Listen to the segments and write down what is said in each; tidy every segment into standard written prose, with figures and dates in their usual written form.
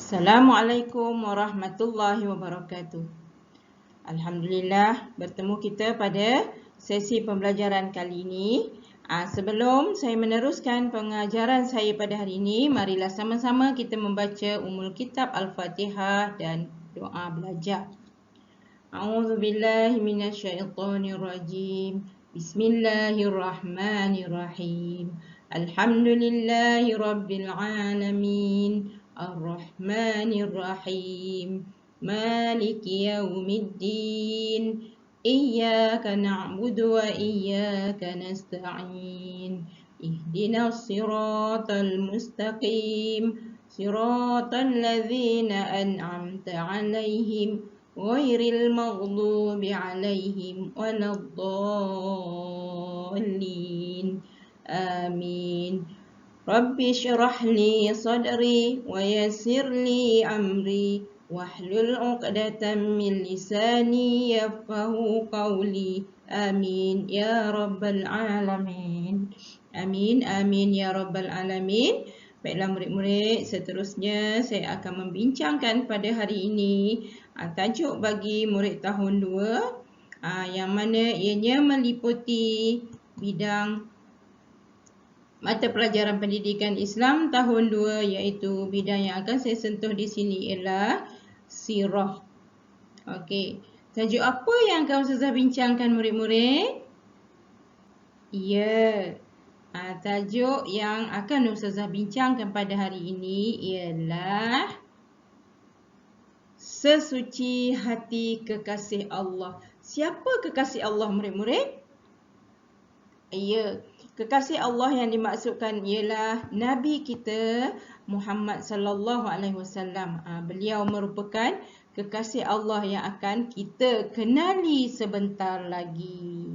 Assalamualaikum warahmatullahi wabarakatuh. Alhamdulillah bertemu kita pada sesi pembelajaran kali ini. Sebelum saya meneruskan pengajaran saya pada hari ini, marilah sama-sama kita membaca Ummul Kitab Al-Fatihah dan doa belajar. A'udzubillahi minasyaitonirrajim. Bismillahirrahmanirrahim. Alhamdulillahi rabbil alamin. Ar-Rahmanir-Rahim. Maliki yaumiddin. Iyyaka na'budu wa iyyaka nasta'in. Ihdinas siratal mustaqim. Siratal ladzina an'amta 'alaihim ghairil maghdubi 'alaihim waladdallin. Amin. Rabbi syrah li sadri wa yassir li amri wahlul 'uqdatam min lisani yafqahu qawli. Amin ya rabbal alamin. Amin amin ya rabbal alamin. Baiklah murid-murid, seterusnya saya akan membincangkan pada hari ini tajuk bagi murid tahun 2 yang mana ianya meliputi bidang mata pelajaran pendidikan Islam tahun 2, iaitu bidang yang akan saya sentuh di sini ialah sirah. Okey, tajuk apa yang akan Ustazah bincangkan murid-murid? Ya, tajuk yang akan Ustazah bincangkan pada hari ini ialah sesuci hati kekasih Allah. Siapa kekasih Allah murid-murid? Ya, kekasih Allah yang dimaksudkan ialah Nabi kita Muhammad sallallahu alaihi wasallam. Beliau merupakan kekasih Allah yang akan kita kenali sebentar lagi.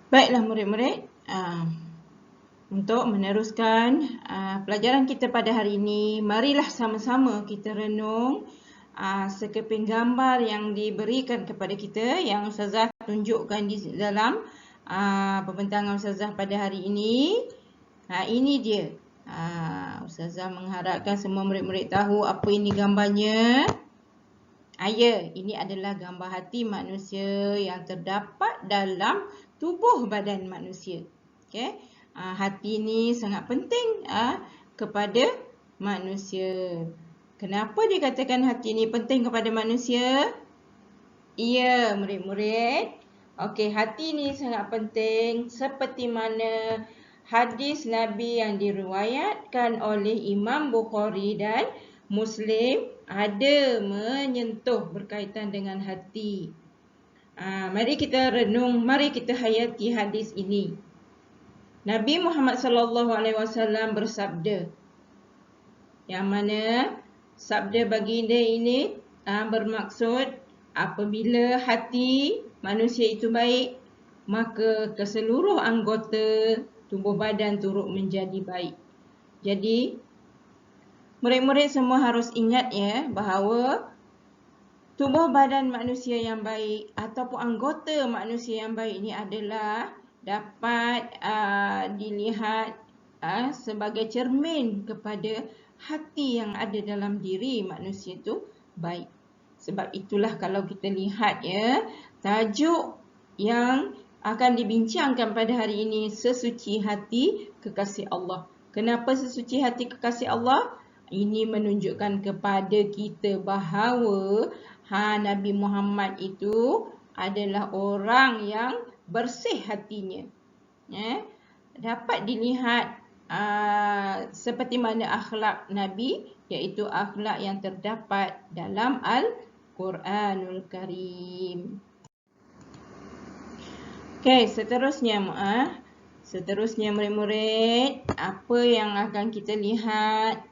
Baiklah murid-murid, untuk meneruskan pelajaran kita pada hari ini, marilah sama-sama kita renung sekeping gambar yang diberikan kepada kita, yang Ustazah tunjukkan di dalam pembentangan Ustazah pada hari ini. Ini dia. Ustazah mengharapkan semua murid-murid tahu apa ini gambarnya. Ya, ini adalah gambar hati manusia yang terdapat dalam tubuh badan manusia. Okay? Hati ini sangat penting kepada manusia. Kenapa dikatakan hati ini penting kepada manusia? Ya, murid-murid. Okey, hati ini sangat penting seperti mana hadis Nabi yang diriwayatkan oleh Imam Bukhari dan Muslim ada menyentuh berkaitan dengan hati. Mari kita renung, mari kita hayati hadis ini. Nabi Muhammad sallallahu alaihi wasallam bersabda, yang mana sabda baginda ini bermaksud apabila hati manusia itu baik, maka keseluruh anggota tubuh badan turut menjadi baik. Jadi murid-murid semua harus ingat ya bahawa tubuh badan manusia yang baik ataupun anggota manusia yang baik ini adalah dapat dilihat sebagai cermin kepada hati yang ada dalam diri manusia itu baik. Sebab itulah kalau kita lihat ya, tajuk yang akan dibincangkan pada hari ini, sesuci hati kekasih Allah. Kenapa sesuci hati kekasih Allah? Ini menunjukkan kepada kita bahawa Nabi Muhammad itu adalah orang yang bersih hatinya. Dapat dilihat seperti mana akhlak Nabi, iaitu akhlak yang terdapat dalam Al-Quranul Karim. Okey, seterusnya murid-murid, apa yang akan kita lihat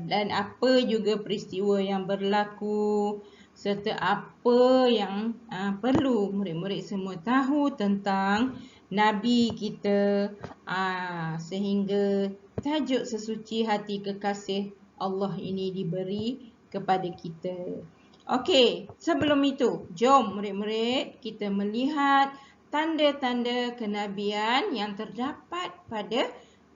dan apa juga peristiwa yang berlaku serta apa yang perlu murid-murid semua tahu tentang Nabi kita, sehingga tajuk sesuci hati kekasih Allah ini diberi kepada kita. Okey, sebelum itu, jom murid-murid kita melihat tanda-tanda kenabian yang terdapat pada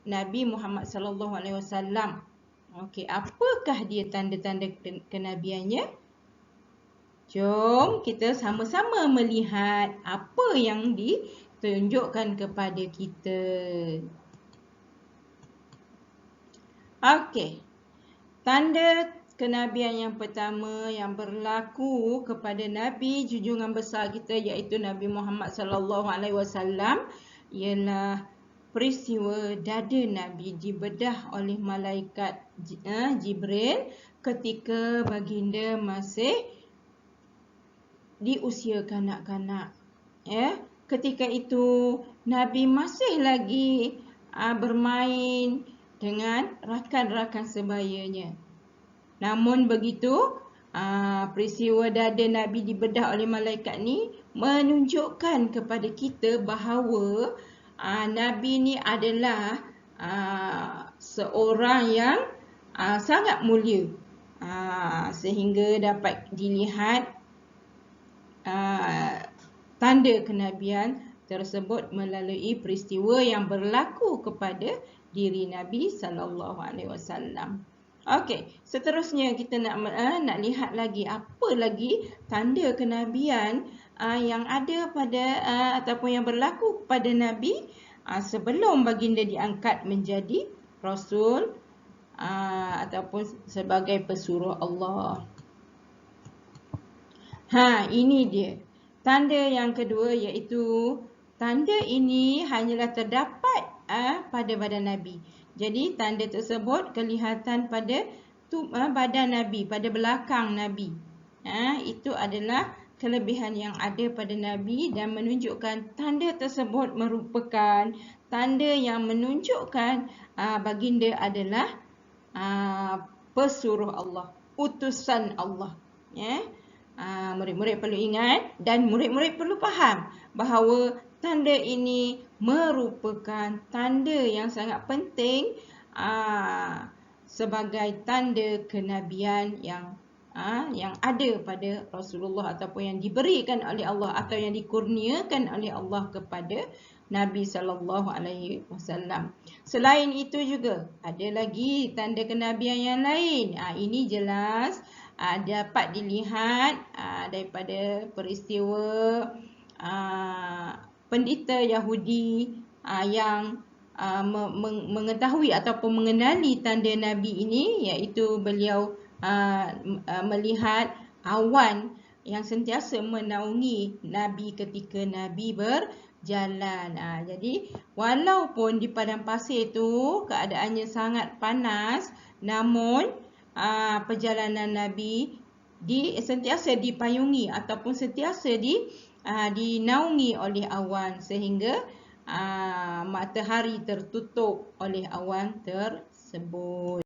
Nabi Muhammad sallallahu alaihi wasallam. Okey, apakah dia tanda-tanda kenabiannya? Jom kita sama-sama melihat apa yang ditunjukkan kepada kita. Okey. Tanda kenabian yang pertama yang berlaku kepada Nabi junjungan besar kita iaitu Nabi Muhammad sallallahu alaihi wasallam ialah peristiwa dada Nabi dibedah oleh malaikat Jibril ketika baginda masih di usia kanak-kanak. Ketika itu Nabi masih lagi bermain dengan rakan-rakan sebayanya. Namun begitu, peristiwa dada Nabi dibedah oleh malaikat ni menunjukkan kepada kita bahawa Nabi ni adalah seorang yang sangat mulia, sehingga dapat dilihat tanda kenabian tersebut melalui peristiwa yang berlaku kepada diri Nabi sallallahu alaihi wasallam. Okey, seterusnya kita nak lihat lagi apa lagi tanda kenabian yang ada pada ataupun yang berlaku pada Nabi sebelum baginda diangkat menjadi rasul ataupun sebagai pesuruh Allah. Ini dia. Tanda yang kedua iaitu tanda ini hanyalah terdapat pada badan Nabi. Jadi tanda tersebut kelihatan pada badan Nabi, pada belakang Nabi. Itu adalah kelebihan yang ada pada Nabi dan menunjukkan tanda tersebut merupakan tanda yang menunjukkan baginda adalah pesuruh Allah, utusan Allah. Murid-murid perlu ingat dan murid-murid perlu faham bahawa tanda ini merupakan tanda yang sangat penting sebagai tanda kenabian yang ada pada Rasulullah ataupun yang diberikan oleh Allah atau yang dikurniakan oleh Allah kepada Nabi sallallahu alaihi wasallam. Selain itu juga ada lagi tanda kenabian yang lain. Ini jelas dapat dilihat daripada peristiwa pendeta Yahudi yang mengetahui ataupun mengenali tanda Nabi ini, iaitu beliau melihat awan yang sentiasa menaungi Nabi ketika Nabi berjalan. Jadi walaupun di padang pasir itu keadaannya sangat panas, namun perjalanan Nabi sentiasa dipayungi ataupun sentiasa dinaungi oleh awan sehingga matahari tertutup oleh awan tersebut.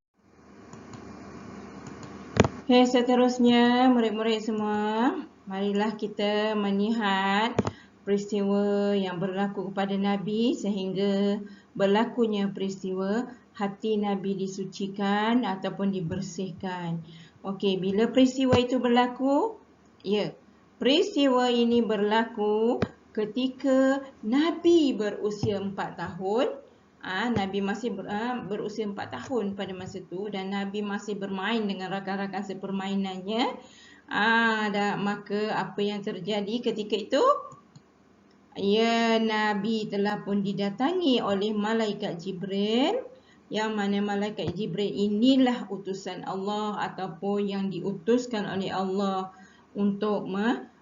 Okey, seterusnya murid-murid semua, marilah kita melihat peristiwa yang berlaku kepada Nabi sehingga berlakunya peristiwa hati Nabi disucikan ataupun dibersihkan. Okey, bila peristiwa itu berlaku? Peristiwa ini berlaku ketika Nabi berusia 4 tahun. Nabi masih berusia 4 tahun pada masa itu dan Nabi masih bermain dengan rakan-rakan sepermainannya. Maka apa yang terjadi ketika itu? Nabi telah pun didatangi oleh malaikat Jibril, yang mana malaikat Jibril inilah utusan Allah ataupun yang diutuskan oleh Allah untuk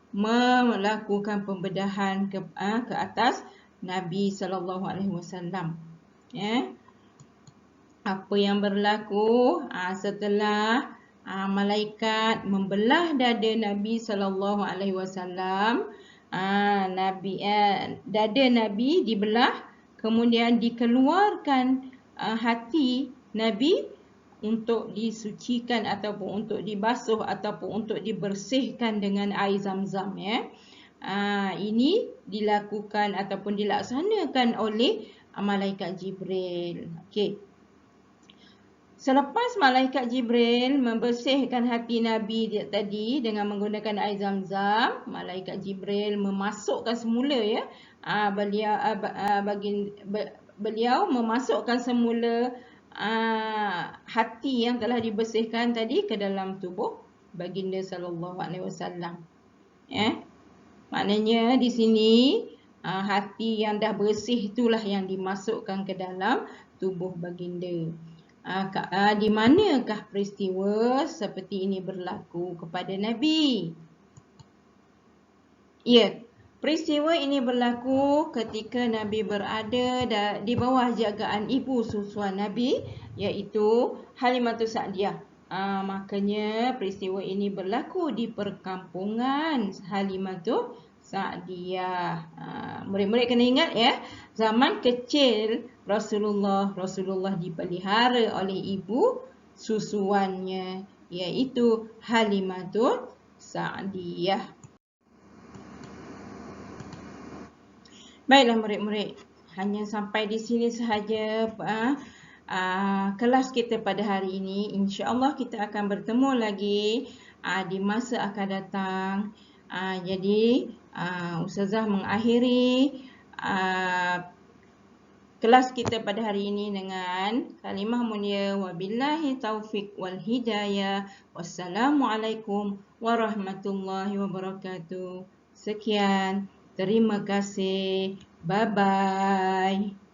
melakukan pembedahan ke atas Nabi sallallahu alaihi wasallam. Apa yang berlaku setelah malaikat membelah dada Nabi sallallahu alaihi wasallam, dada Nabi dibelah, kemudian dikeluarkan hati Nabi untuk disucikan ataupun untuk dibasuh ataupun untuk dibersihkan dengan air Zam-Zam. Ini dilakukan ataupun dilaksanakan oleh malaikat Jibril. Okey. Selepas malaikat Jibril membersihkan hati Nabi tadi dengan menggunakan air Zam-Zam, malaikat Jibril memasukkan semula ya, beliau memasukkan semula hati yang telah dibersihkan tadi ke dalam tubuh baginda sallallahu alaihi wasallam. Ya. Maknanya di sini hati yang dah bersih itulah yang dimasukkan ke dalam tubuh baginda. Di manakah peristiwa seperti ini berlaku kepada Nabi? Ya, peristiwa ini berlaku ketika Nabi berada di bawah jagaan ibu susuan Nabi, iaitu Halimatus Sa'diyah. Makanya peristiwa ini berlaku di perkampungan Halimatus Sa'diyah. Murid-murid kena ingat ya, zaman kecil Rasulullah dipelihara oleh ibu susuannya, iaitu Halimatus Sa'diyah. Baiklah murid-murid, hanya sampai di sini sahaja kelas kita pada hari ini. InsyaAllah kita akan bertemu lagi di masa akan datang. Jadi Ustazah mengakhiri kelas kita pada hari ini dengan kalimah mulia wabillahi taufiq wal hidayah. Wassalamualaikum warahmatullahi wabarakatuh. Sekian, terima kasih. Bye-bye.